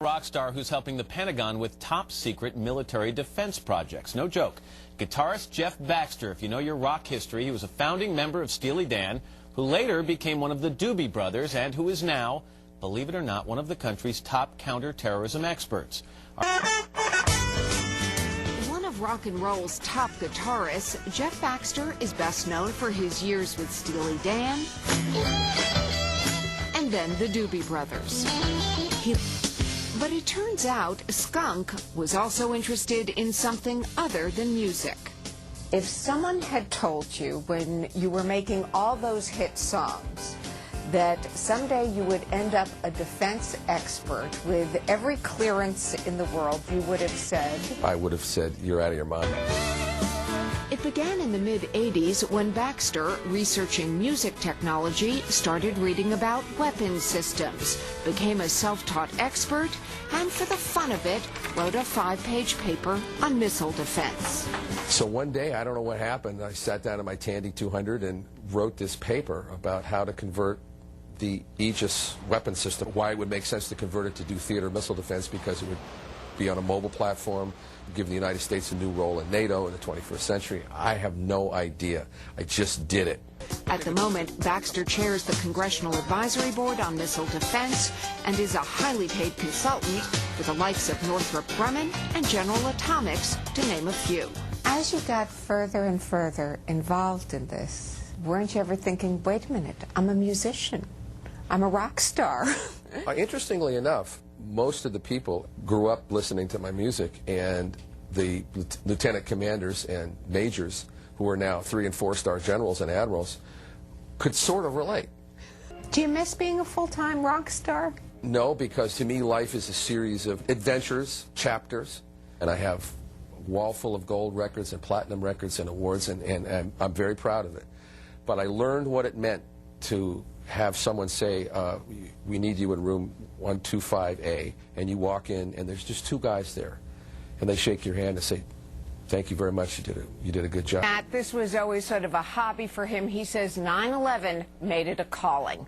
Rock star who's helping the Pentagon with top-secret military defense projects. No joke. Guitarist Jeff Baxter, if you know your rock history, he was a founding member of Steely Dan, who later became one of the Doobie Brothers and who is now, believe it or not, one of the country's top counterterrorism experts. One of rock and roll's top guitarists, Jeff Baxter is best known for his years with Steely Dan and then the Doobie Brothers. But it turns out Skunk was also interested in something other than music. If someone had told you when you were making all those hit songs that someday you would end up a defense expert with every clearance in the world, you would have said? I would have said, you're out of your mind. It began in the mid-'80s when Baxter, researching music technology, started reading about weapons systems, became a self-taught expert, and for the fun of it, wrote a 5-page paper on missile defense. So one day, I don't know what happened, I sat down at my Tandy 200 and wrote this paper about how to convert the Aegis weapon system, why it would make sense to convert it to do theater missile defense, because it would be on a mobile platform, give the United States a new role in NATO in the 21st century. I have no idea. I just did it. At the moment, Baxter chairs the Congressional Advisory Board on Missile Defense and is a highly paid consultant for the likes of Northrop Grumman and General Atomics, to name a few. As you got further and further involved in this, weren't you ever thinking, wait a minute, I'm a musician. I'm a rock star. Interestingly enough, most of the people grew up listening to my music, and the lieutenant commanders and majors, who are now 3- and 4-star generals and admirals, could sort of relate. Do you miss being a full-time rock star? No, because to me life is a series of adventures, chapters, and I have a wall full of gold records and platinum records and awards, and I'm very proud of it. But I learned what it meant to have someone say, we need you in room 125A, and you walk in and there's just 2 guys there, and they shake your hand and say, thank you very much, you did a good job. Matt, this was always sort of a hobby for him. He says 9/11 made it a calling.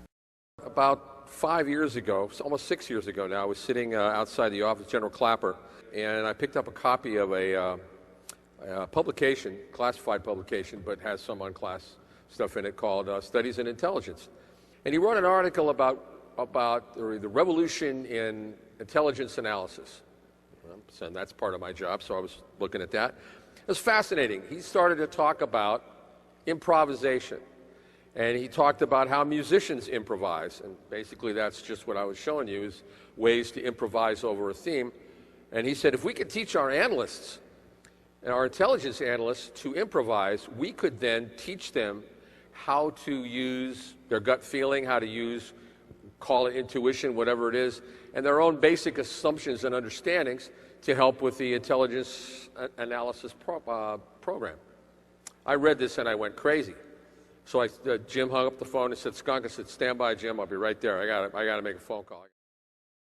About 5 years ago, almost 6 years ago now, I was sitting outside the office of General Clapper, and I picked up a copy of a publication, classified publication, but has some unclass stuff in it, called Studies in Intelligence. And he wrote an article about the revolution in intelligence analysis. And that's part of my job, so I was looking at that. It was fascinating. He started to talk about improvisation. And he talked about how musicians improvise. And basically that's just what I was showing you, is ways to improvise over a theme. And he said, if we could teach our analysts, and our intelligence analysts, to improvise, we could then teach them how to use their gut feeling, how to use, call it intuition, whatever it is, and their own basic assumptions and understandings to help with the intelligence analysis program. I read this and I went crazy. So Jim hung up the phone and said, Skunk, I said, stand by, Jim, I'll be right there. I got to make a phone call.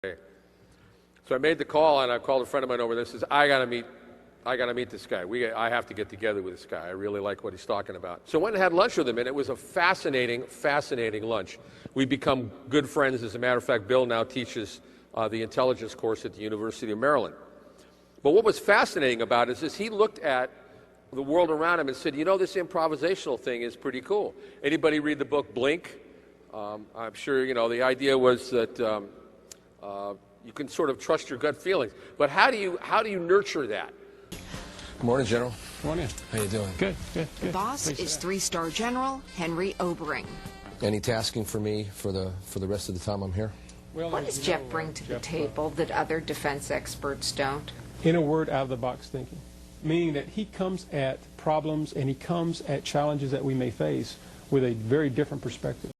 So I made the call, and I called a friend of mine over there and says, I got to meet this guy. I have to get together with this guy. I really like what he's talking about. So I went and had lunch with him, and it was a fascinating, fascinating lunch. We've become good friends. As a matter of fact, Bill now teaches the intelligence course at the University of Maryland. But what was fascinating about it is he looked at the world around him and said, you know, this improvisational thing is pretty cool. Anybody read the book Blink? I'm sure, you know, the idea was that you can sort of trust your gut feelings. But how do you nurture that? Good morning, General. Good morning. How you doing? Good. The boss is 3-star General Henry Obering. Any tasking for me for the rest of the time I'm here? Well, What does Jeff bring to the table that other defense experts don't? In a word, out-of-the-box thinking, meaning that he comes at problems and he comes at challenges that we may face with a very different perspective.